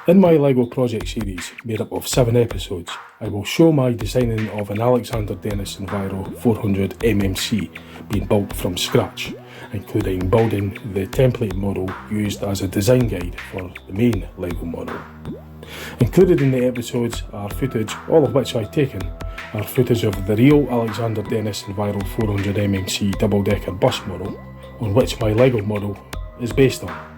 In my LEGO project series, made up of 7 episodes, I will show my designing of an Alexander Dennis Enviro 400 MMC being built from scratch, including building the template model used as a design guide for the main LEGO model. Included in the episodes are footage, all of which I've taken, are footage of the real Alexander Dennis Enviro 400 MMC double-decker bus model, on which my LEGO model is based on.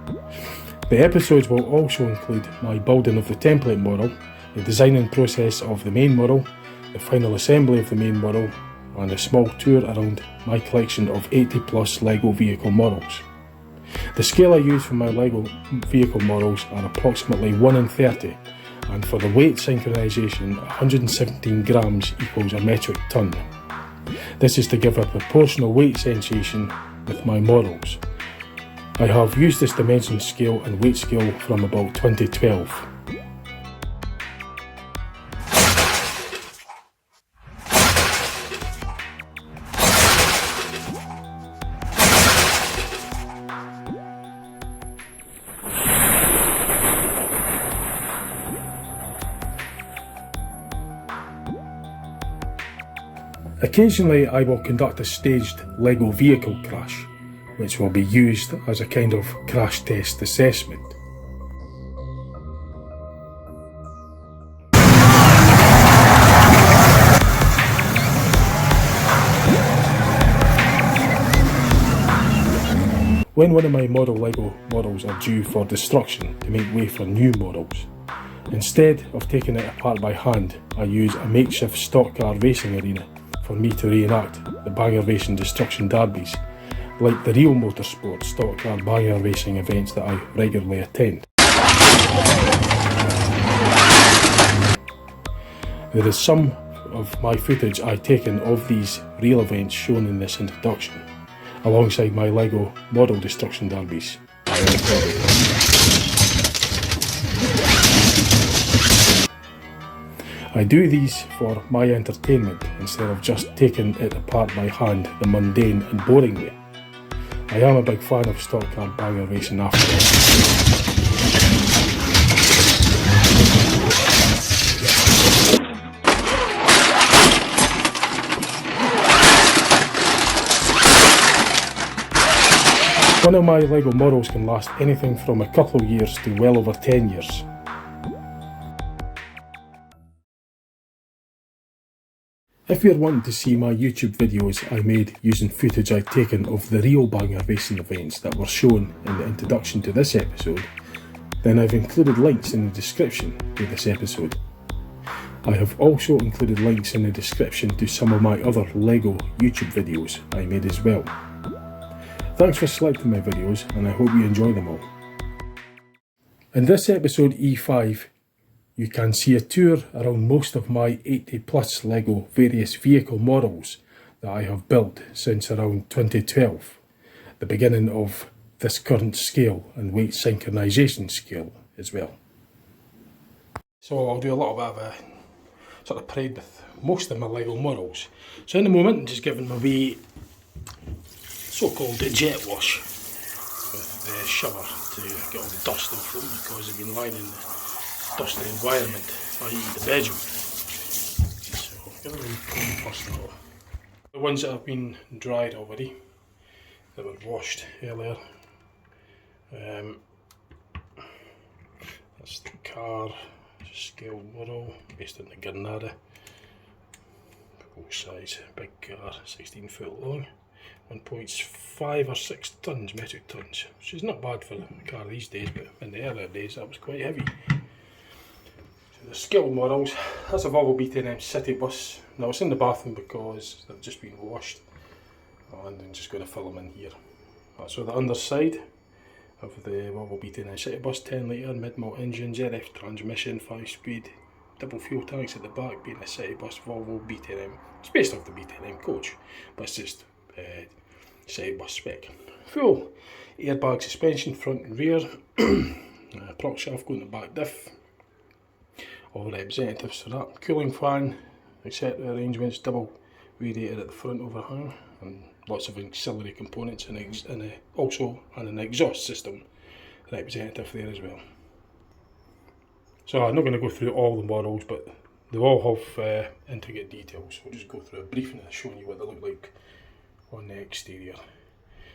The episodes will also include my building of the template model, the designing process of the main model, the final assembly of the main model, and a small tour around my collection of 80 plus LEGO vehicle models. The scale I use for my LEGO vehicle models are approximately 1:30, and for the weight synchronisation, 117 grams equals a metric ton. This is to give a proportional weight sensation with my models. I have used this dimension scale and weight scale from about 2012. Occasionally I will conduct a staged LEGO vehicle crash, which will be used as a kind of crash test assessment. When one of my model LEGO models are due for destruction to make way for new models, instead of taking it apart by hand, I use a makeshift stock car racing arena for me to reenact the banger racing destruction derbies, like the real motorsport stock car banger racing events that I regularly attend. There is some of my footage I've taken of these real events shown in this introduction, alongside my LEGO model destruction derbies. I do these for my entertainment instead of just taking it apart by hand the mundane and boring way. I am a big fan of stock car banger racing after all. One of my LEGO models can last anything from a couple of years to well over 10 years. If you're wanting to see my YouTube videos I made using footage I've taken of the real banger racing events that were shown in the introduction to this episode, then I've included links in the description to this episode. I have also included links in the description to some of my other LEGO YouTube videos I made as well. Thanks for selecting my videos, and I hope you enjoy them all. In this episode E5, you can see a tour around most of my 80 plus LEGO various vehicle models that I have built since around 2012, the beginning of this current scale and weight synchronisation scale as well. So I'll do a little bit of a sort of parade with most of my LEGO models. So in the moment I'm just giving my wee so-called jet wash with the shower to get all the dust off them, because they've been lying in the dusty environment, i.e. the bedroom. So give them a clean first of all. The ones that have been dried already, that were washed earlier. That's the car scale model based on the Granada. Full size, big car, 16 foot long, 1.5 or 6 tons, metric tons, which is not bad for a car these days, but in the earlier days that was quite heavy. The scale models, that's a Volvo B10M city bus. Now it's in the bathroom because they've just been washed, and I'm just going to fill them in here. That's the underside of the Volvo B10M city bus, 10 litre mid-malt engine, ZF transmission, 5-speed, double fuel tanks at the back, being a city bus Volvo B10M. It's based off the B10M coach, but it's just city bus spec. Full airbag suspension front and rear, prop shaft going to back diff. All representatives for that. Cooling fan, etc. arrangements, double radiator at the front overhang, and lots of auxiliary components, and also an exhaust system representative there as well. So I'm not going to go through all the models, but they all have intricate details. So I'll just go through a briefing and showing you what they look like on the exterior.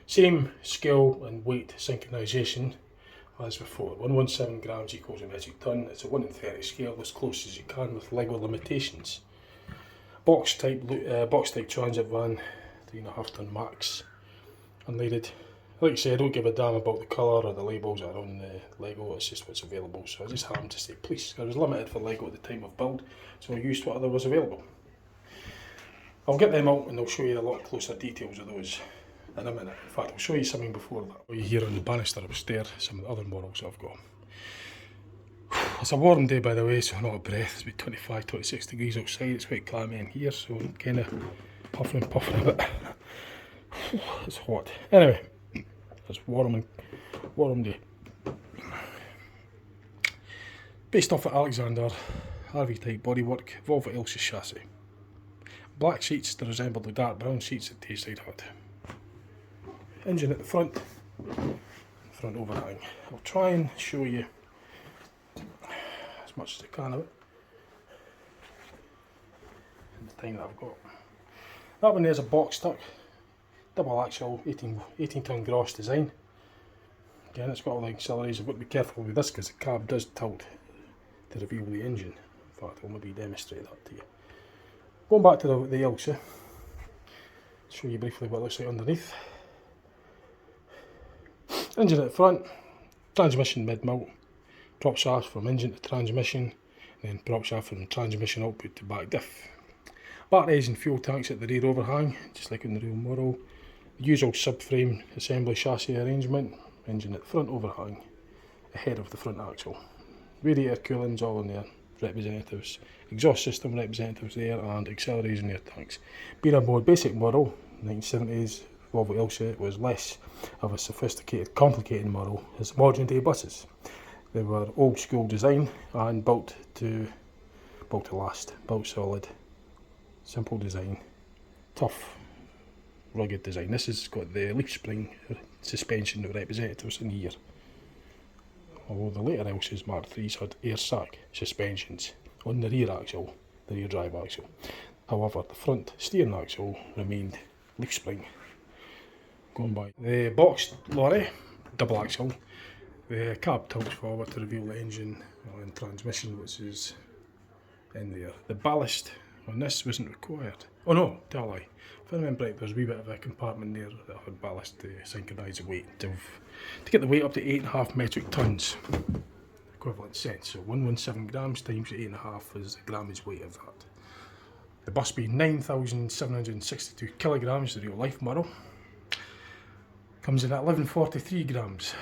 Same scale and weight synchronisation as before. 117 grams equals a metric ton. It's a 1 in 30 scale, as close as you can with Lego limitations. Box type transit van, 3.5 ton max, unleaded. Like I say, I don't give a damn about the colour or the labels that are on the Lego, it's just what's available. So I just happened to say police. I was limited for Lego at the time of build, so I used whatever was available. I'll get them out and I'll show you a lot closer details of those in a minute. In fact, I'll show you something before that. You hear on the banister upstairs some of the other models I've got. It's a warm day, by the way, so I'm not a breath. It's about 25, 26 degrees outside. It's quite clammy in here, so I'm kind of puffing and puffing a bit. It's hot. Anyway, it's warm day. Based off of Alexander, RV type bodywork, Volvo Elsa chassis. Black seats that resemble the dark brown seats that Tayside had. Engine at the front overhang. I'll try and show you as much as I can of it in the time that I've got. That one there's a box tuck, double axle, 18 ton gross design. Again, it's got all the auxiliaries. I've got to be careful with this because the cab does tilt to reveal the engine. In fact, I'll maybe demonstrate that to you. Going back to the Elsa, show you briefly what it looks like underneath. Engine at the front, transmission mid-mount, prop shaft from engine to transmission, then prop shaft from transmission output to back diff. Batteries and fuel tanks at the rear overhang, just like in the real model. The usual subframe assembly chassis arrangement, engine at the front overhang, ahead of the front axle. Radiator cooling's all in there, representatives. Exhaust system representatives there, and accelerators in air tanks. Being a more basic model, 1970s Volvo Elsa was less of a sophisticated, complicated model as modern day buses. They were old school design and built to last, built solid, simple design, tough, rugged design. This has got the leaf spring suspension representatives in here. Although the later Elsas Mark III's had air sac suspensions on the rear axle, the rear drive axle. However, the front steering axle remained leaf spring. Going by the boxed lorry, double axle, the cab tilts forward to reveal the engine and transmission, which is in there. The ballast on this wasn't required. Oh no, tell a lie. If I remember right, there's a wee bit of a compartment there that had ballast to synchronise the weight. To get the weight up to 8.5 metric tonnes, equivalent sense. So 117 grams times 8.5 is the grammage weight of that. The bus being 9,762 kilograms, the real life model. Comes in at 1143 grams.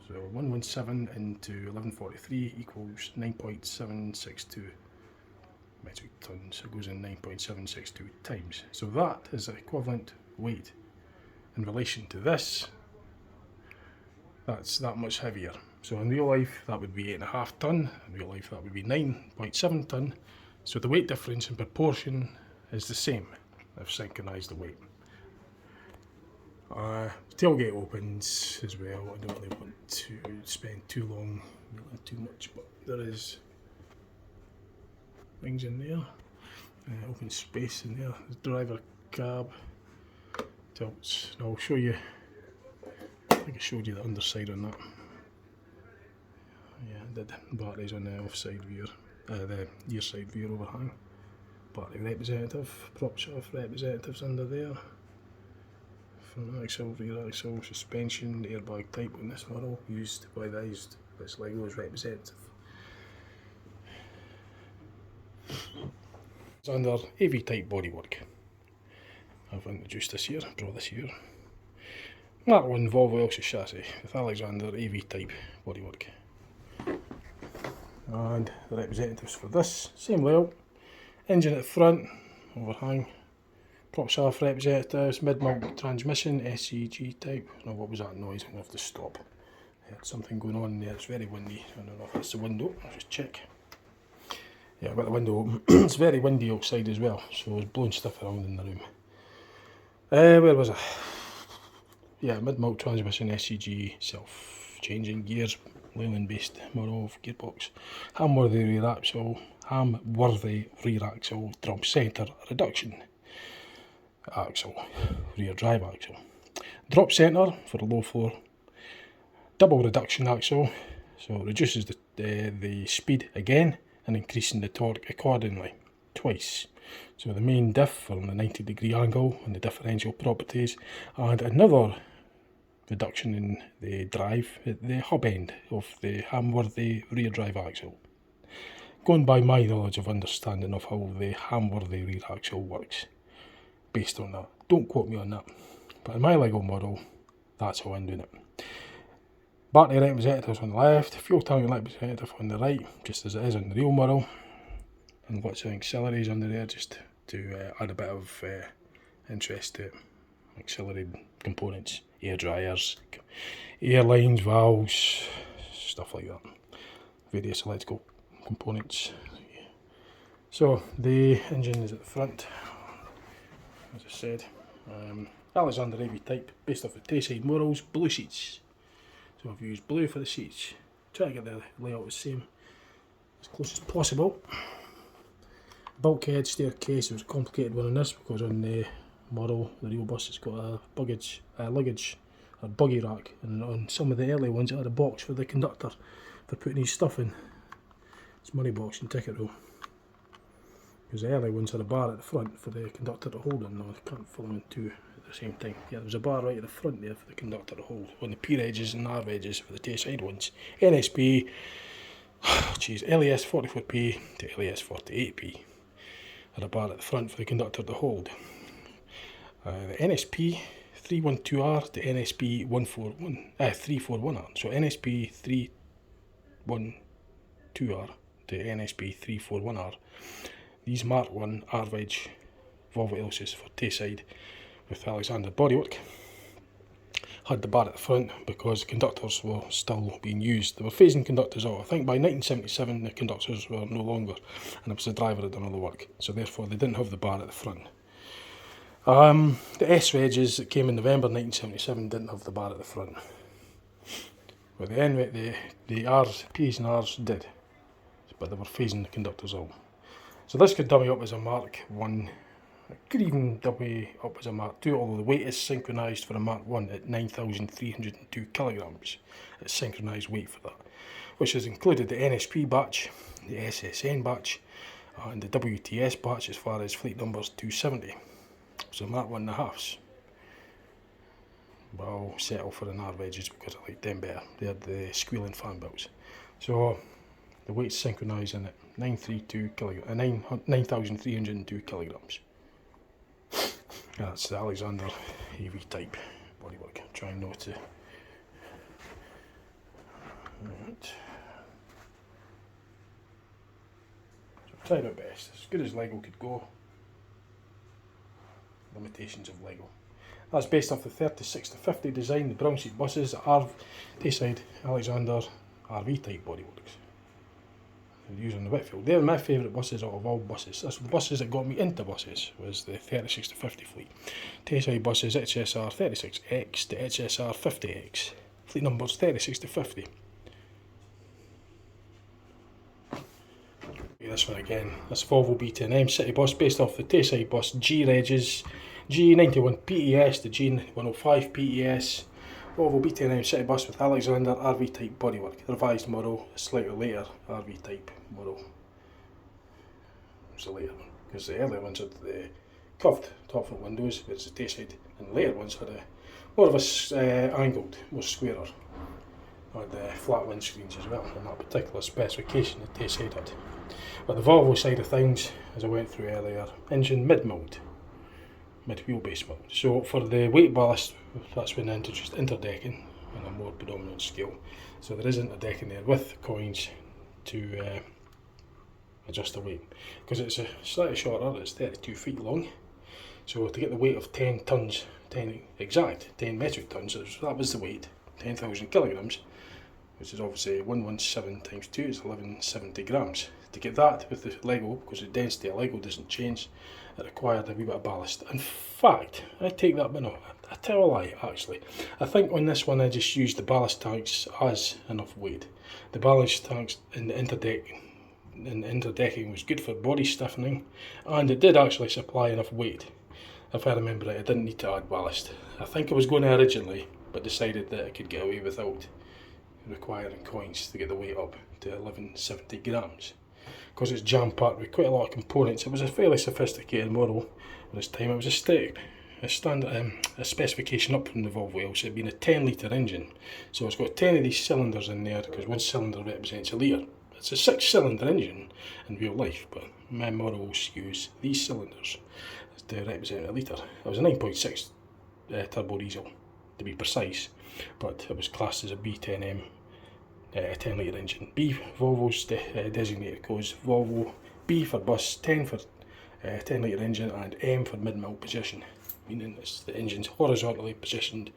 So 117 into 1143 equals 9.762 metric tons. So it goes in 9.762 times. So that is the equivalent weight in relation to this. That's that much heavier. So in real life that would be 8.5 tonne, in real life that would be 9.7 tonne. So the weight difference in proportion is the same. I've synchronised the weight. Tailgate opens as well. I don't really want to spend too long, too much, but there is things in there. Open space in there. The driver cab tilts. Now I'll show you. I think I showed you the underside on that. Yeah, I did. Batteries on the offside rear, the rear side rear overhang. Battery representative, prop shaft representatives under there. Front axle, rear axle, suspension, airbag type on this model, used by this Lego's representative. It's under AV type bodywork. I've introduced this here, brought this here. Mark 1 Volvo Elsa chassis with Alexander AV type bodywork. And the representatives for this, same layout. Engine at the front, overhang. Prop shaft representatives, mid-mount transmission, SCG type. Now what was that noise? I'm going to have to stop. I heard something going on there, it's very windy. I don't know if that's the window, I'll just check. Yeah, I've got the window open. It's very windy outside as well, so it's blowing stuff around in the room. Where was I? Yeah, mid-mount transmission, SCG, self-changing gears, Leyland based model of gearbox. Hamworthy rear axle, Hamworthy rear axle, drum centre reduction axle, rear drive axle. Drop centre for a low floor, double reduction axle, so it reduces the speed again and increasing the torque accordingly, twice. So the main diff from the 90-degree angle and the differential properties, and another reduction in the drive at the hub end of the Hamworthy rear drive axle. Going by my knowledge of understanding of how the Hamworthy rear axle works, based on that. Don't quote me on that. But in my Lego model, that's how I'm doing it. Battery representatives on the left, fuel tank representative on the right, just as it is on the real model. And lots of auxiliaries under there just to add a bit of interest to it. Auxiliary components, air dryers, air lines, valves, stuff like that. Various electrical components. So the engine is at the front, as I said. Alexander AV type, based off the Tayside models, blue seats. So I've used blue for the seats. Try to get the layout the same, as close as possible. Bulkhead staircase, it was a complicated one on this because on the model, the real bus, it's got a luggage or buggy rack, and on some of the early ones it had a box for the conductor for putting his stuff in. It's money box and ticket roll. Because the early ones had a bar at the front for the conductor to hold in. No, I can't fill them in two at the same time. Yeah, there was a bar right at the front there for the conductor to hold. On the pier edges and narv edges for the Tayside ones. NSP, LES 44p to LES 48p. Had a bar at the front for the conductor to hold. The NSP 312R to NSP 341R. So NSP 312R to NSP 341R. These Mark 1 R-Veg Volvo Elysis for Tayside with Alexander bodywork. Had the bar at the front because conductors were still being used. They were phasing conductors out. I think by 1977 the conductors were no longer, and it was the driver had done all the work. So therefore they didn't have the bar at the front. The S-Regs that came in November 1977 didn't have the bar at the front. But the P's and R's did. But they were phasing the conductors out. So this could dummy up as a Mark 1. It could even dummy up as a Mark 2, although the weight is synchronised for a Mark 1 at 9,302 kilograms. It's synchronised weight for that, which has included the NSP batch, the SSN batch, and the WTS batch as far as fleet numbers 270. So Mark 1.5s. But I'll settle for the NARV edges because I like them better. They had the squealing fan belts. So the weight's synchronised in it. 9,302 kilograms. That's the Alexander AV type bodywork. I'm trying not to. Right. So I tried my best, as good as Lego could go. Limitations of Lego. That's based off the 36-50 design, the brown seat buses, Tayside Alexander RV type bodyworks. They're used on the Whitfield. They're my favourite buses out of all buses. That's the buses that got me into buses, was the 36-50 fleet. Tayside buses HSR 36X to HSR 50X. Fleet numbers 36-50. This one again, this Volvo B10M city bus based off the Tayside bus G Regs, G91 PES to G105 PES. Volvo B10M city bus with Alexander RV type bodywork. The revised model, a slightly later RV type model. It's a later one, because the earlier ones had the curved top front windows, whereas the Tayside and the later ones had a more of a angled, more squarer. Had flat windscreens as well, and that particular specification that Tayside had. But the Volvo side of things, as I went through earlier, engine mid-mould, mid-wheelbase mould. So for the weight ballast, that's been introduced interdecking on a more predominant scale. So there is interdecking there with coins to adjust the weight. Because it's a slightly shorter, it's 32 feet long. So to get the weight of 10 tonnes, 10 metric tonnes, that was the weight, 10,000 kilograms, which is obviously 117 times 2 is 1170 grams. To get that with the Lego, because the density of Lego doesn't change, it required a wee bit of ballast. In fact, I take that, but no, I tell a lie, actually. I think on this one I just used the ballast tanks as enough weight. The ballast tanks in the interdecking was good for body stiffening, and it did actually supply enough weight. If I remember right, I didn't need to add ballast. I think I was going to originally, but decided that I could get away without requiring coins to get the weight up to 1170 grams. Because it's jam-packed with quite a lot of components, it was a fairly sophisticated model at this time. It was a specification up from the Volvo, so it being a 10 litre engine. So it's got 10 of these cylinders in there, because one cylinder represents a litre. It's a 6-cylinder engine in real life, but my models use these cylinders to represent a litre. It was a 9.6 turbo diesel, to be precise, but it was classed as a B10M 10 litre engine. B, Volvo's designated codes: Volvo B for bus, 10 for 10 litre engine, and M for mid-mil position, meaning it's the engine's horizontally positioned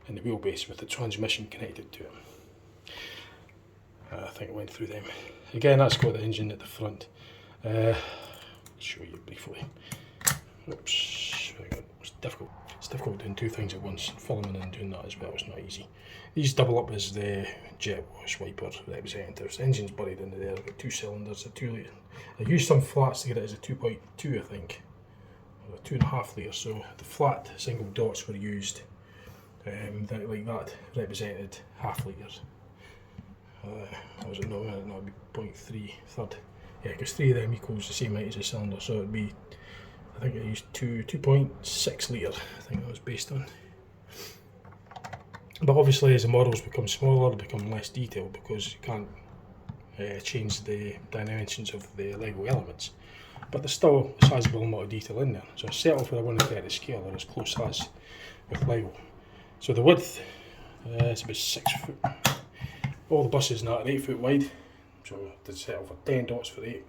in the wheelbase with the transmission connected to it. I think I went through them. Again, that's got the engine at the front. I'll show you briefly. Oops, it's difficult. It's difficult doing two things at once. Filming and doing that as well is not easy. These double up as the jet wash wiper representatives. The engine's buried into there. I've got 2 cylinders, a 2 litre. I used some flats to get it as a 2.2, I think, or a 2.5 litre. So the flat single dots were used, like that represented half litres. Was it? No, it would be 0.3 third. Yeah, because 3 of them equals the same height as a cylinder, so it would be, I think I used 2.6 litre, I think that was based on. But obviously as the models become smaller, they become less detailed, because you can't change the dimensions of the Lego elements. But there's still a sizable amount of detail in there, so I settle for a 1/30 scale, or as close as with Lego. So the width, it's about 6 foot. All the buses now are 8 foot wide, so I did settle for 10 dots for 8.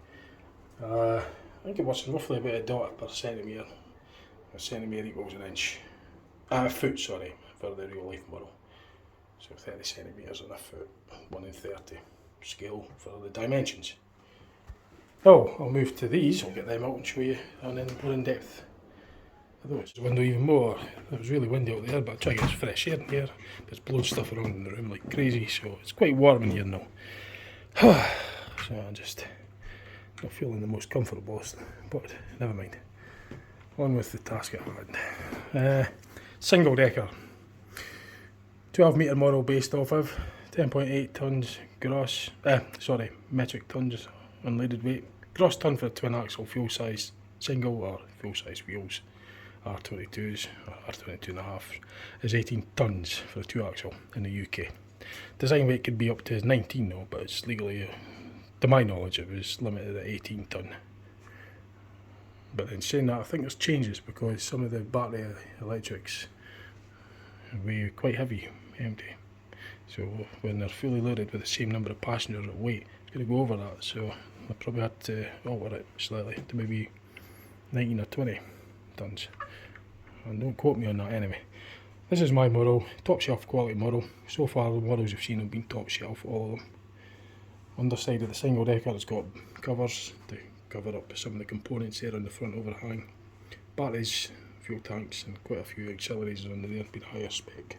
I think it was roughly about a dot per centimetre. A centimetre equals an inch. A foot, sorry, for the real life model. So 30 centimetres and a foot, 1/30 scale for the dimensions. Oh, I'll move to these, I'll get them out and show you, and then more in depth. Although it's the window even more. It was really windy out there, but I try to get fresh air in here. There's blowing stuff around in the room like crazy, so it's quite warm in here now. So I'm just not feeling the most comfortable, but never mind. On with the task at hand. Single decker. 12 metre model based off of 10.8 tonnes gross, metric tonnes unleaded weight. Gross tonne for a twin axle fuel size single or full size wheels. R22s, or R22.5, is 18 tonnes for a 2-axle in the UK. Design weight could be up to 19 though, but it's legally, to my knowledge, it was limited at 18 tonne. But then saying that, I think there's changes, because some of the battery electrics weigh quite heavy, empty. So when they're fully loaded with the same number of passengers at weight, it's going to go over that, so I probably had to alter it slightly to maybe 19 or 20 tonnes. And don't quote me on that anyway. This is my model, top shelf quality model. So far the models you've seen have been top shelf, all of them. Underside of the single decker it's got covers to cover up some of the components there on the front overhang. Batteries, fuel tanks, and quite a few auxiliaries under there, being higher spec.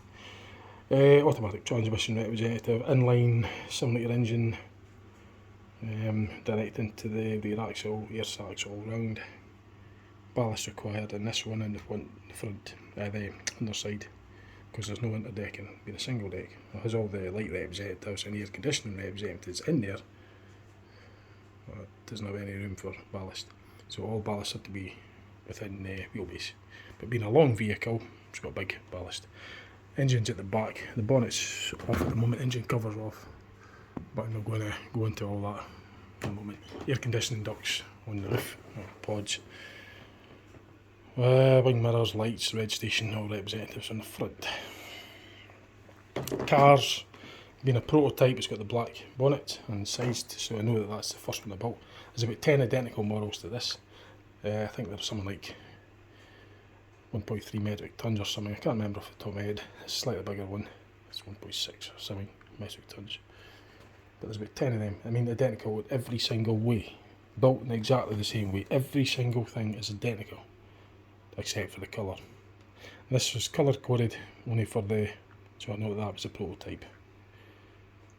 Automatic transmission representative, inline 7 litre engine, direct into the rear axle, air sacs all round. Ballast required in this one in the front, the underside, because there's no interdecking, being a single deck. It has all the light representatives and air conditioning representatives in there, but it doesn't have any room for ballast, so all ballast had to be within the wheelbase. But being a long vehicle, it's got big ballast. Engine's at the back, the bonnet's off at the moment, engine covers off, but I'm not going to go into all that at the moment. Air conditioning ducts on the roof, pods. Wing mirrors, lights, registration, all representatives on the front. Cars, being a prototype, it's got the black bonnet and sized, so I know that that's the first one I built. There's about 10 identical models to this. I think there's something like 1.3 metric tonnes or something, I can't remember off the top of my head. It's a slightly bigger one, it's 1.6 or something metric tonnes. But there's about 10 of them, I mean identical in every single way. Built in exactly the same way, every single thing is identical, except for the colour. This was colour coded only for the, so I know that was a prototype.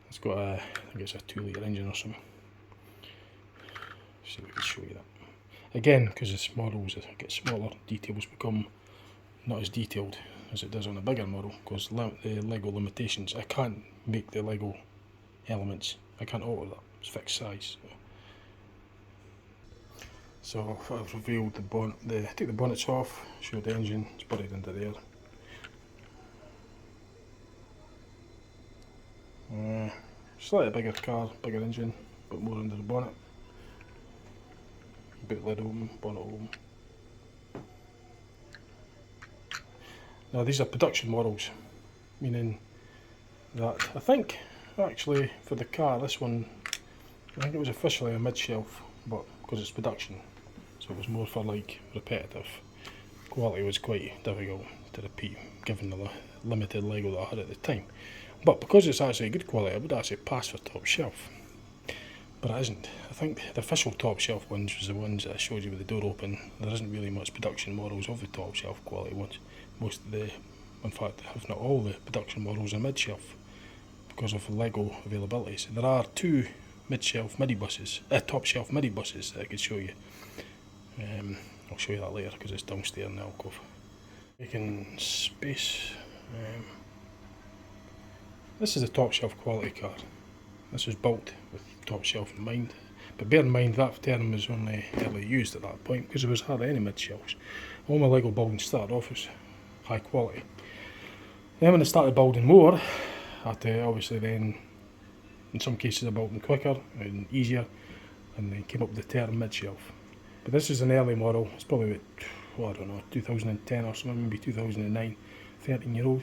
It's got a, I think it's a 2 litre engine or something. See if we can show you that. Again, because it's models get smaller, details become not as detailed as it does on a bigger model, because the Lego limitations, I can't make the Lego elements, I can't alter that, it's fixed size. So I've revealed the bonnet, take the bonnets off, show the engine, it's buried under there. Slightly bigger car, bigger engine, a bit more under the bonnet. Boot lid open, bonnet open. Now these are production models, meaning that I think actually for the car, this one, I think it was officially a mid-shelf, but because it's production, so it was more for like repetitive. Quality was quite difficult to repeat given the limited Lego that I had at the time. But because it's actually good quality, I would actually pass for top shelf. But it isn't. I think the official top shelf ones was the ones that I showed you with the door open. There isn't really much production models of the top shelf quality ones. Most of the, in fact, if not all the production models are mid-shelf because of Lego availability. So there are 2 mid-shelf midi buses, top shelf midi buses that I could show you. I'll show you that later because it's downstairs in the alcove. Making space. This is a top shelf quality car. This was built with top shelf in mind, but bear in mind that term was only early used at that point because there was hardly any mid shelves. All my Lego buildings started off as high quality. Then when I started building more, I had to obviously then, in some cases I built them quicker and easier, and then came up with the term mid shelf. But this is an early model, it's probably about, well, I don't know, 2010 or something, maybe 2009, 13-year-old.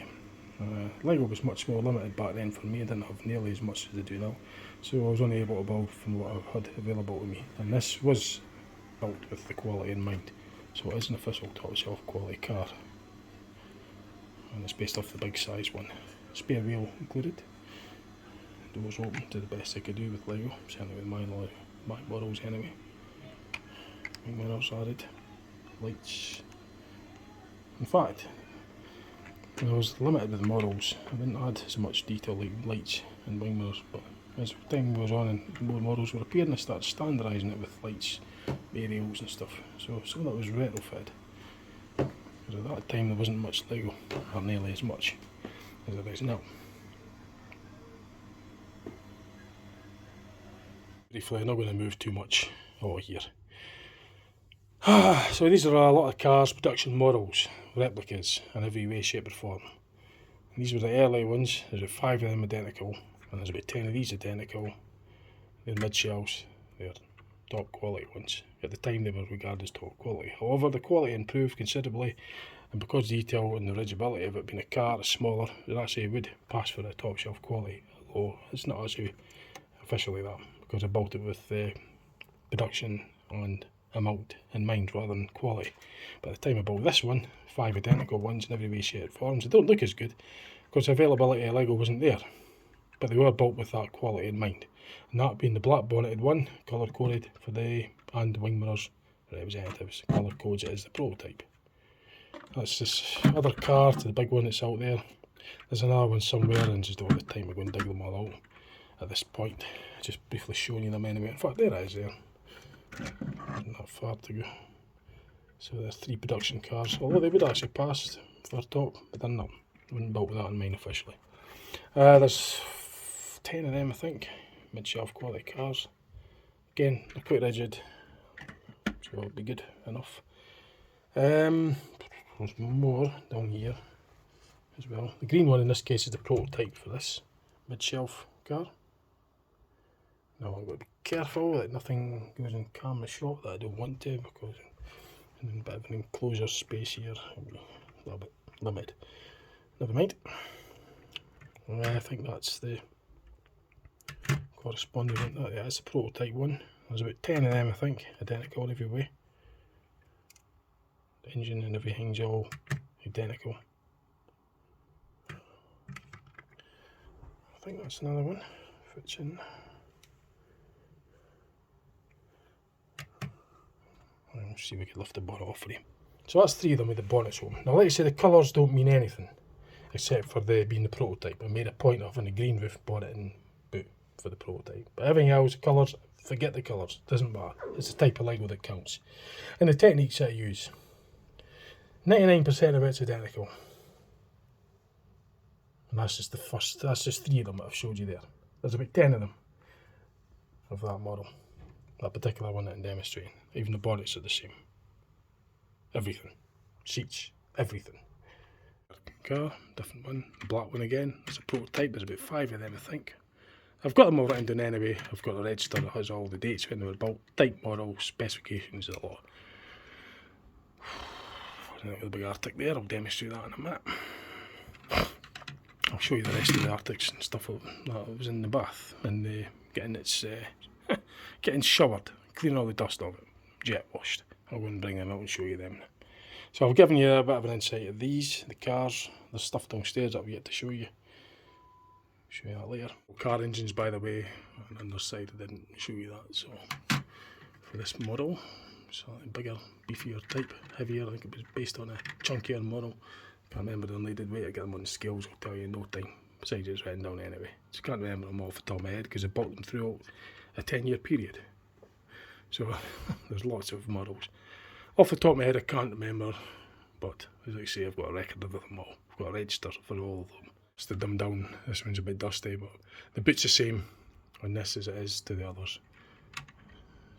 Lego was much more limited back then for me, I didn't have nearly as much as I do now, so I was only able to build from what I had available to me, and this was built with the quality in mind, so it is an official top shelf quality car, and it's based off the big size one. Spare wheel included, doors open to the best I could do with Lego, certainly with my models anyway. Wing mirrors added, lights. In fact, when I was limited with models, I didn't add as much detail like lights and wing mirrors, but as time goes on and more models were appearing, I started standardising it with lights, aerials and stuff, so some of that was retrofitted. Because at that time there wasn't much Lego, or nearly as much as there is now. Briefly, I'm not going to move too much over here. So these are a lot of cars, production models, replicas in every way, shape or form. And these were the early ones, there's about 5 of them identical, and there's about 10 of these identical. They're mid-shelves, they're top quality ones. At the time they were regarded as top quality. However, the quality improved considerably, and because detail and the rigidity of it being a car is smaller, it actually would pass for a top shelf quality, although it's not actually officially that, because I built it with production and amount in mind rather than quality. By the time I built this one, 5 identical ones in every way, shape or forms, they don't look as good because the availability of Lego wasn't there, but they were built with that quality in mind, and that being the black bonneted one, colour coded for the and wing mirrors representatives, colour codes it as the prototype. That's this other car to the big one that's out there. There's another one somewhere, and just don't have the time to go and dig them all out at this point. Just briefly showing you them anyway. In fact, there it is there. Not far to go. So there's 3 production cars, although they would actually pass for top, but they're not. I wouldn't build with that in mind officially. There's 10 of them, I think, mid-shelf quality cars. Again, they're quite rigid, so it'll be good enough. There's more down here as well. The green one in this case is the prototype for this mid-shelf car. Now I'm going to be careful that nothing goes in camera shot that I don't want to, because in a bit of an enclosure space here will be a little bit limited. Never mind. I think that's the corresponding one. Yeah, that's the prototype one. There's about 10 of them, I think, identical in every way. The engine and everything's all identical. I think that's another one. Fits in. Let's see if we can lift the bonnet off for you. So that's 3 of them with the bonnets open. Now, like I say, the colours don't mean anything, except for being the prototype. I made a point of having a green roof bonnet and boot for the prototype. But everything else, colours, forget the colours, doesn't matter. It's the type of Lego that counts. And the techniques I use, 99% of it's identical. And that's just that's just 3 of them that I've showed you there. There's about 10 of them of that model, that particular one that I'm demonstrating. Even the bonnets are the same. Everything. Seats, everything. Car, different one. The black one again, it's a prototype, there's about 5 of them I think. I've got them all written down anyway. I've got the register that has all the dates when they were built, type, model, specifications, a lot. With a big Arctic there, I'll demonstrate that in a minute. I'll show you the rest of the Arctics and stuff that was in the bath and getting showered, cleaning all the dust off it, jet washed. I'll go and bring them out and show you them. So I've given you a bit of an insight of these, the cars, the stuff downstairs that I've yet to show you. Show you that later. Car engines, by the way, on the other side I didn't show you that. So for this model, slightly bigger, beefier type, heavier. I think it was based on a chunkier model. Can't remember the unleaded weight. I get them on the scales, I'll tell you in no time. Besides, it's written down anyway. Just can't remember them off the top of my head because I bought them throughout a 10-year period. So there's lots of models. Off the top of my head, I can't remember, but as I say, I've got a record of them all. I've got a register for all of them. Just to dumb down, this one's a bit dusty, but the boot's the same on this as it is to the others.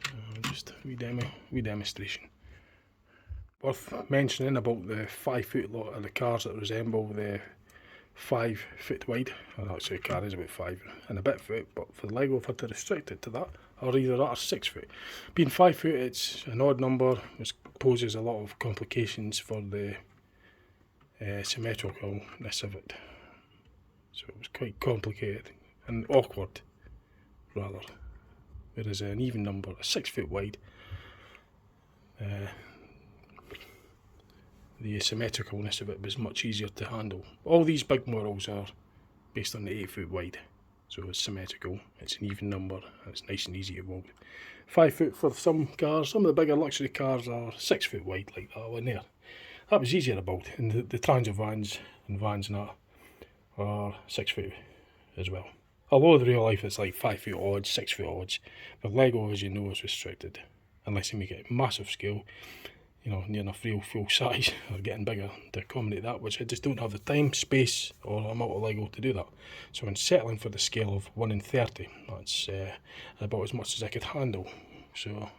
So just a wee demonstration. Worth mentioning about the 5 foot lot of the cars that resemble the 5 foot wide. Well, actually the car is about 5 and a bit foot, but for the Lego I've had to restrict it to that, or either that or 6 foot. Being 5 foot, it's an odd number, which poses a lot of complications for the symmetricalness of it. So it was quite complicated and awkward, rather. Whereas an even number, a 6 foot wide, the symmetricalness of it was much easier to handle. All these big models are based on the 8 foot wide, so it's symmetrical, it's an even number, and it's nice and easy to build. 5 foot for some cars, some of the bigger luxury cars are 6 foot wide, like that one there. That was easier to build, and the Transit vans and vans and that are 6 foot as well. Although in real life it's like 5 foot odds, 6 foot odds, but Lego, as you know, is restricted, unless you make it massive scale, you know, near enough real full size, or getting bigger to accommodate that, which I just don't have the time, space, or amount of Lego to do that. So I'm settling for the scale of 1 in 30. That's about as much as I could handle. So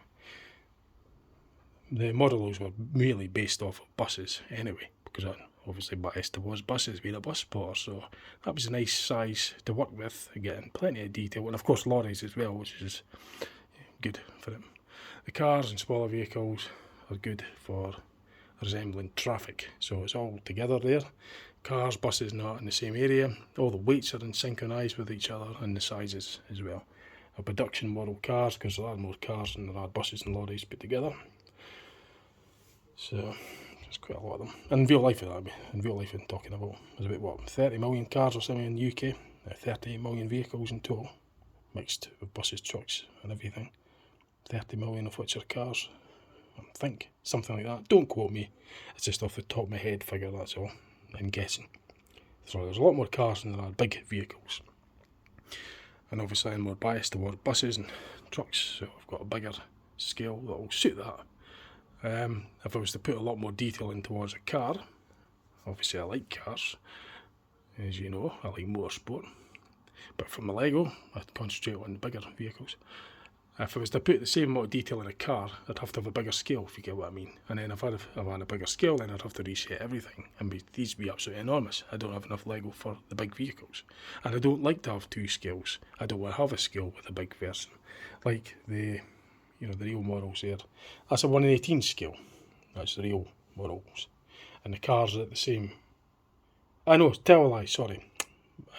the models were merely based off of buses anyway, because I'm obviously biased towards buses, being a bus spotter, so that was a nice size to work with, getting plenty of detail, and of course lorries as well, which is good for them. The cars and smaller vehicles are good for resembling traffic, so it's all together there. Cars, buses not in the same area, all the weights are synchronised with each other, and the sizes as well. A production model cars, because there are more cars than there are buses and lorries put together. So there's quite a lot of them. And in real life, I'm talking about, there's about what, 30 million cars or something in the UK, 38 million vehicles in total, mixed with buses, trucks and everything. 30 million of which are cars, I think, something like that. Don't quote me, it's just off the top of my head figure, that's all, I'm guessing. So there's a lot more cars than there are big vehicles. And obviously I'm more biased towards buses and trucks, so I've got a bigger scale that will suit that. If I was to put a lot more detail in towards a car, obviously I like cars, as you know, I like motorsport, but for my Lego, I'd concentrate on the bigger vehicles. If I was to put the same amount of detail in a car, I'd have to have a bigger scale, if you get what I mean. And then if I had a bigger scale, then I'd have to reset everything, and these would be absolutely enormous. I don't have enough Lego for the big vehicles. And I don't like to have 2 scales. I don't want to have a scale with a big version. Like the real models there. That's a 1 in 18 scale. That's the real models. And the cars are the same. I know, tell a lie, sorry.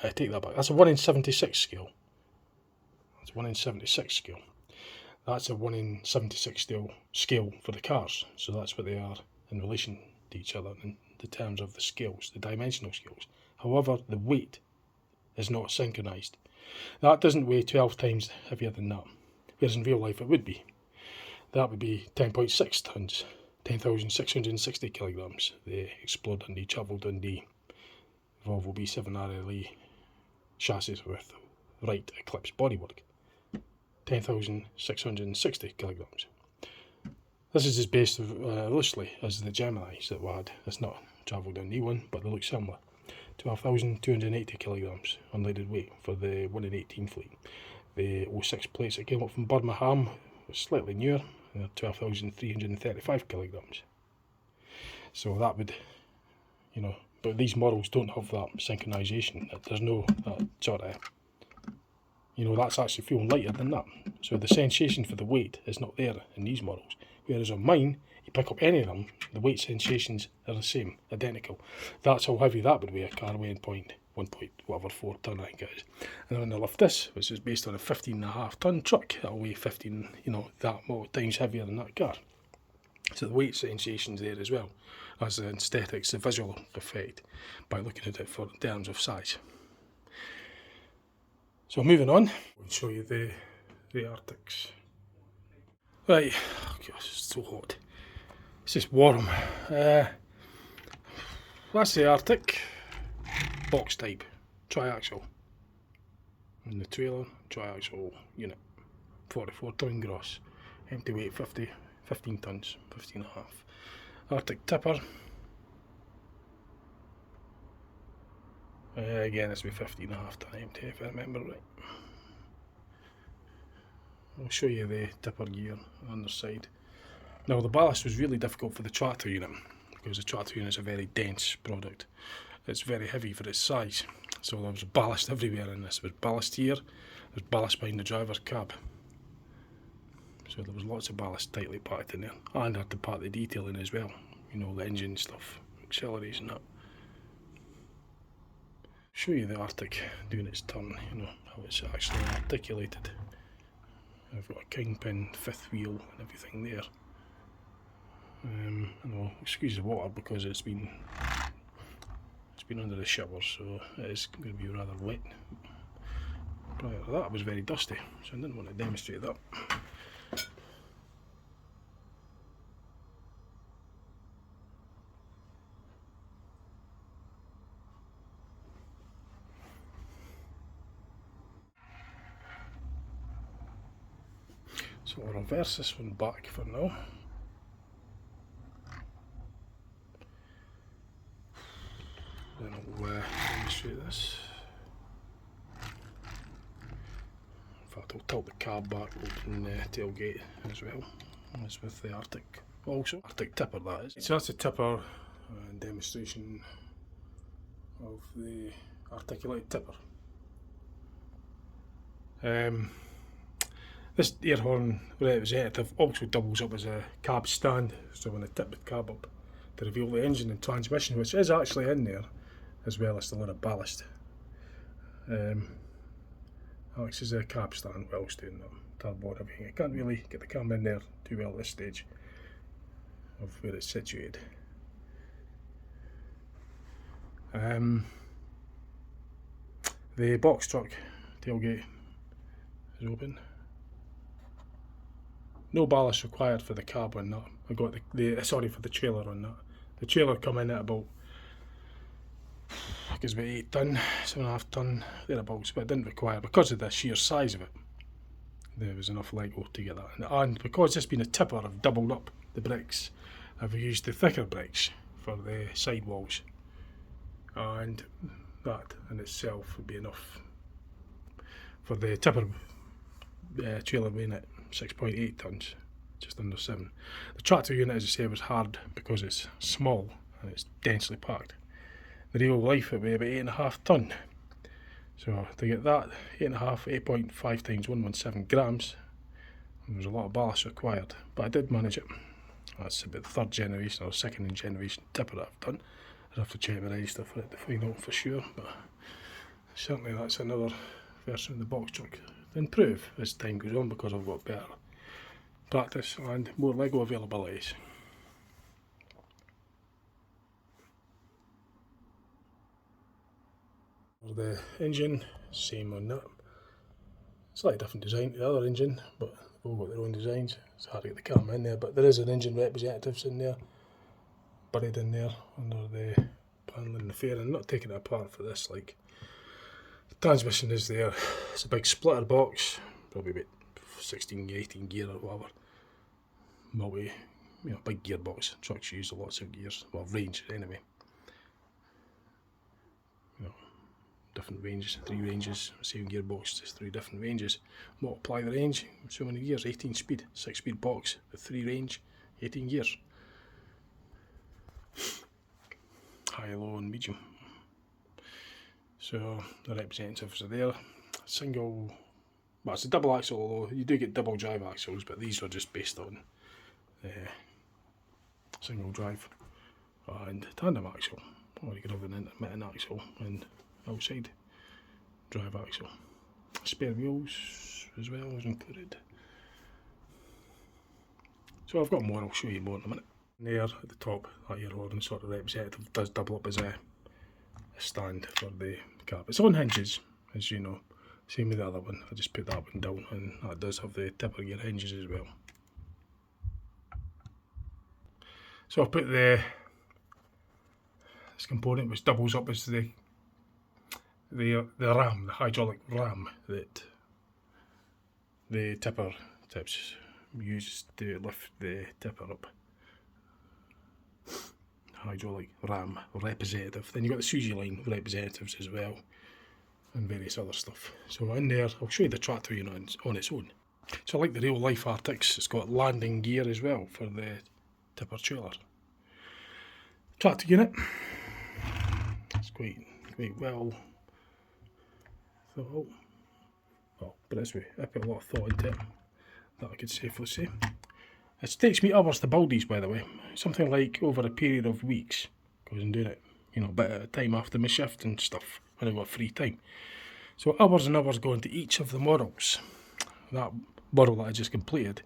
I take that back. That's a 1 in 76 scale. That's 1 in 76 scale. That's a 1 in 76 scale for the cars. So that's what they are in relation to each other in the terms of the scales, the dimensional scales. However, the weight is not synchronised. That doesn't weigh 12 times heavier than that. Whereas in real life it would be. That would be 10.6 tonnes. 10,660 kilograms. The Explore Dundee, Travel Dundee Volvo B7 RLE chassis with right Eclipse bodywork. 10,660 kilograms. This is as based loosely as the Geminis that we had. It's not a Travel Dundee one, but they look similar. 12,280 kilograms unleaded weight for the 1 in 18 fleet. The 06 plates that came up from Birmingham was slightly newer. They're 12,335 kilograms. So that would, you know, but these models don't have that synchronisation. There's no that sort of, you know, that's actually feeling lighter than that. So the sensation for the weight is not there in these models. Whereas on mine, you pick up any of them, the weight sensations are the same, identical. That's how heavy that would weigh, a car weighing 1.4 tonne, I think it is. And then when I lift this, which is based on a 15.5 tonne truck, it'll weigh 15, you know, that more times heavier than that car. So the weight sensation's there as well as the aesthetics, the visual effect, by looking at it in terms of size. So moving on, I'll show you the Arctics. Right, oh gosh, it's so hot. It's just warm. That's the Arctic, box type, triaxle. And the trailer, triaxle unit, 44 tonne gross, empty weight 15 tonnes, 15.5. Arctic tipper. Again, this will be 15.5 tonne empty if I remember right. I'll show you the tipper gear on the side. Now the ballast was really difficult for the tractor unit because the tractor unit is a very dense product. It's very heavy for its size, so there was ballast everywhere in this. There was ballast here, there was ballast behind the driver's cab. So there was lots of ballast tightly packed in there, and I had to pack the detailing as well, you know, the engine stuff, accelerators and that. Show you the Arctic doing its turn, you know, how it's actually articulated. I've got a kingpin, fifth wheel and everything there. And I'll excuse the water because it's been under the shower, so it is going to be rather wet. Prior to that it was very dusty, so I didn't want to demonstrate that. So I'll reverse this one back for now. Then I'll demonstrate this. In fact, I'll tilt the cab back, open the tailgate as well, as with the Arctic also. Arctic tipper, that is. So that's a tipper demonstration of the articulated tipper. This air horn representative also doubles up as a cab stand, so when I tip the cab up to reveal the engine and transmission, which is actually in there, as well as the lot of ballast. Alex is a cab stand whilst doing the turbo and everything. I can't really get the camera in there too well at this stage of where it's situated. The box truck tailgate is open. No ballast required for the cab on that. I got sorry, for the trailer on that. The trailer come in at about, I think it's about 8 tonne, 7.5 tonne, thereabouts, but it didn't require, because of the sheer size of it, there was enough Lego to get that. And because it's been a tipper, I've doubled up the bricks. I've used the thicker bricks for the sidewalls, and that in itself would be enough for the tipper trailer weighing at 6.8 tonnes, just under 7. The tractor unit, as I say, was hard because it's small and it's densely packed. The real life it would be about 8.5 tonne. So to get that 8.5 times 117 grams, there was a lot of ballast required, but I did manage it. That's about the third generation or second generation tipper that I've done. I'd have to check the register for it to find out for sure, but certainly that's another version of the box truck to improve as time goes on, because I've got better practice and more Lego availabilities. For the engine, same on that. Slightly different design to the other engine, but all got their own designs. It's hard to get the camera in there, but there is an engine representatives in there, buried in there under the panel in the fairing. Not taking it apart for this, like, the transmission is there. It's a big splitter box, probably about 16, 18 gear or whatever. Multi, big gearbox. Trucks use lots of gears, well, range anyway. Different ranges, 3 ranges, same gearbox, just 3 different ranges. Multiply the range, so many gears, 18 speed, 6 speed box, with 3 range, 18 gears. High, low and medium. So the representatives are there. Single, well, it's a double axle, although you do get double drive axles, but these are just based on single drive. And tandem axle, or you could have an intermittent axle and outside drive axle. Spare wheels as well is included. So I've got more, I'll show you more in a minute. There at the top, that air horn sort of representative does double up as a stand for the cab. It's on hinges, as you know, same with the other one. I just put that one down, and that does have the tipper gear hinges as well. So I've put this component which doubles up as the ram, the hydraulic ram that the tipper tips uses to lift the tipper up. Hydraulic ram representative. Then you've got the Suzy line representatives as well, and various other stuff. So in there, I'll show you the tractor unit on its own. So like the real life Arctics, it's got landing gear as well for the tipper trailer. Tractor unit, it's quite well thought. Well, but this way, I put a lot of thought into it, that I could safely say. It takes me hours to build these, by the way. Something like over a period of weeks, because I'm doing it, a bit at a time after my shift and stuff, when I've got free time. So hours and hours going to each of the models. That model that I just completed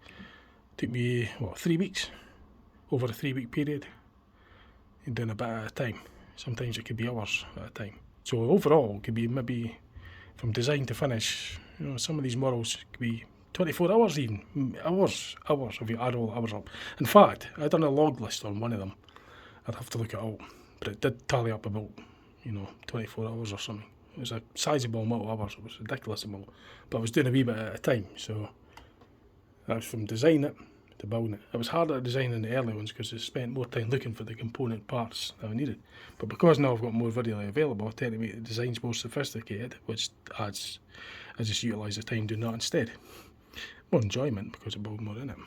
took me, 3 weeks? Over a 3-week period. And doing a bit at a time. Sometimes it could be hours at a time. So overall, it could be maybe, from design to finish, some of these models could be 24 hours even. Hours if you add all the hours up. In fact, I done a log list on one of them. I'd have to look it up. But it did tally up about, 24 hours or something. It was a sizable amount of hours. It was a ridiculous amount. But I was doing a wee bit at a time. So that was from designing it to building it. It was harder designing the early ones because I spent more time looking for the component parts that I needed. But because now I've got more readily available, I tend to make the designs more sophisticated, which adds, I just utilise the time doing that instead. More enjoyment because I build more in it.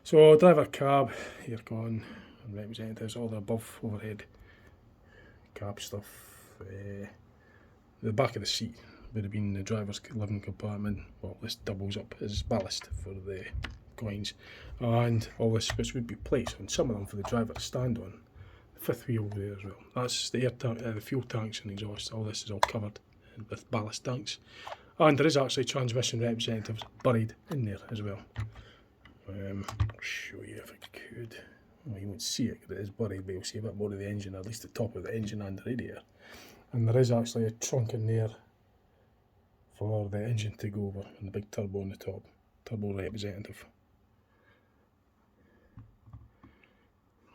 So driver cab, aircon, and representatives, all the above overhead cab stuff. The back of the seat would have been the driver's living compartment. Well, this doubles up as ballast for the coins, and all this, which would be plates on some of them for the driver to stand on. The fifth wheel there as well. That's the air tank, the fuel tanks and exhaust. All this is all covered with ballast tanks, and there is actually transmission representatives buried in there as well. I'll show you if I could. Well, you won't see it because it is buried, but you'll see a bit more of the engine, at least the top of the engine and the radiator. And there is actually a trunk in there for the engine to go over, and the big turbo on the top, turbo representative.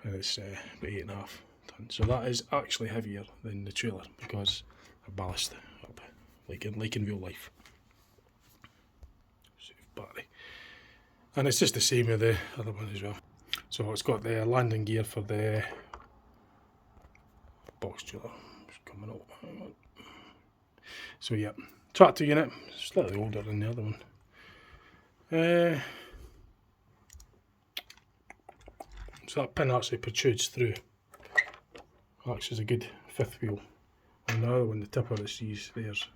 And it's about 8.5 tons. So that is actually heavier than the trailer because of ballast up, like in real life. Save battery. And it's just the same with the other one as well. So it's got the landing gear for the box trailer. It's coming up. So yeah, tractor unit, slightly older than the other one. So that pin actually protrudes through. Acts as a good fifth wheel. And the other one, the tipper, that sees there's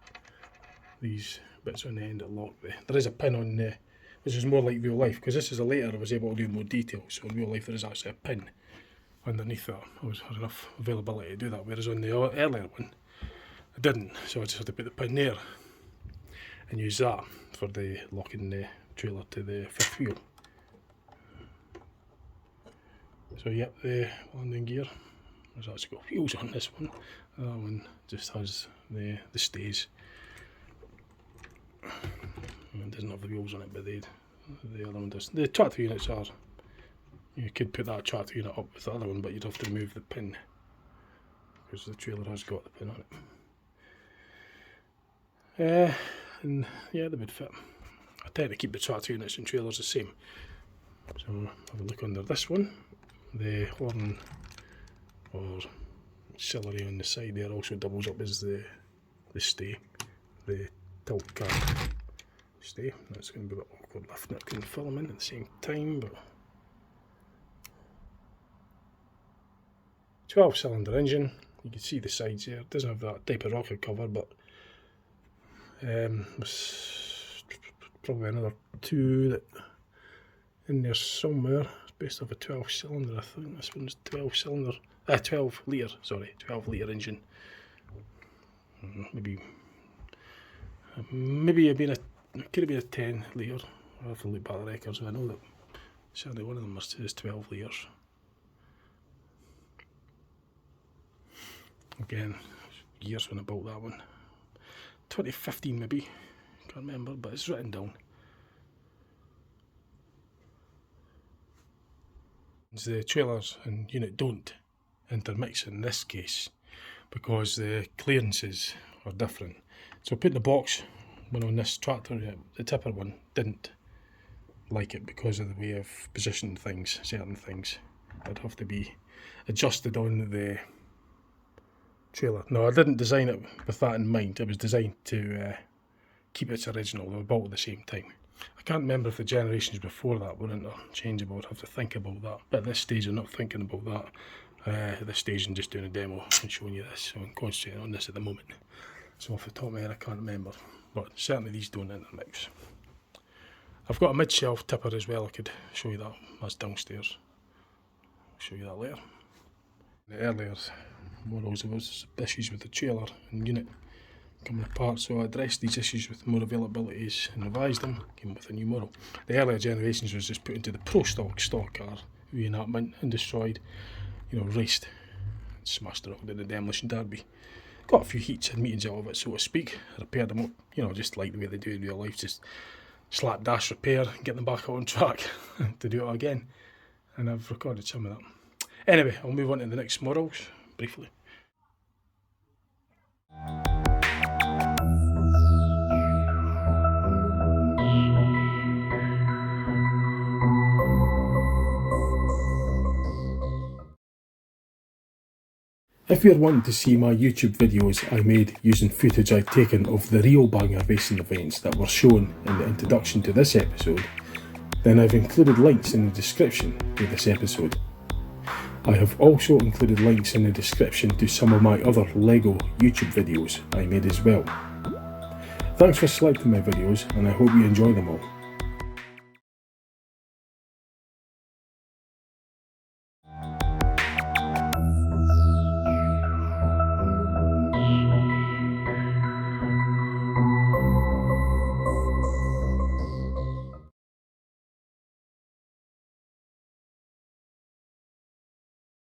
these bits on the end that lock there. There is a pin on there, which is more like real life, because this is a later I was able to do more detail. So in real life there is actually a pin underneath that. I had enough availability to do that, whereas on the earlier one I didn't, so I just had to put the pin there and use that for the locking the trailer to the fifth wheel. So yep, the landing gear, there's actually got wheels on this one. That one just has the stays. It doesn't have the wheels on it, but the other one does. The tractor units are, you could put that tractor unit up with the other one, but you'd have to remove the pin, because the trailer has got the pin on it. And yeah, they would fit. I tend to keep the tractor units and trailers the same. So have a look under this one. The horn or auxiliary on the side there also doubles up as the stay, the tilt card stay. That's going to be a bit awkward lifting it and fill them in at the same time, but 12-cylinder engine. You can see the sides there. It doesn't have that type of rocker cover, but there's probably another two that in there somewhere. It's based off a 12-cylinder. I think this one's 12 litre engine. Maybe it could have been a 10 litre. I'll have to look back at the records. I know that certainly one of them is 12 litres. Again, years when I bought that one. 2015 maybe, can't remember, but it's written down. The trailers and unit don't intermix in this case because the clearances are different. So putting the box one on this tractor, the tipper one, didn't like it because of the way I've positioned things, certain things. I'd have to be adjusted on the trailer. No, I didn't design it with that in mind. It was designed to keep its original. They were built at the same time. I can't remember if the generations before that were interchangeable. I'd have to think about that. But at this stage I'm not thinking about that. At this stage I'm just doing a demo and showing you this. So I'm concentrating on this at the moment. So off the top of my head I can't remember. But certainly these don't intermix. I've got a mid-shelf tipper as well. I could show you that. That's downstairs. I'll show you that later. The earlier models there was issues with the trailer and unit coming apart, so I addressed these issues with more availabilities and revised them, came up with a new model. The earlier generations was just put into the pro stock car reenactment and destroyed, raced, smashed it up in the demolition derby. Got a few heats and meetings out of it, so to speak. Repaired them up, just like the way they do in real life, just slapdash repair, get them back on track to do it again. And I've recorded some of that. Anyway, I'll move on to the next models briefly. If you're wanting to see my YouTube videos I made using footage I'd taken of the real banger racing events that were shown in the introduction to this episode, then I've included links in the description to this episode. I have also included links in the description to some of my other LEGO YouTube videos I made as well. Thanks for selecting my videos and I hope you enjoy them all.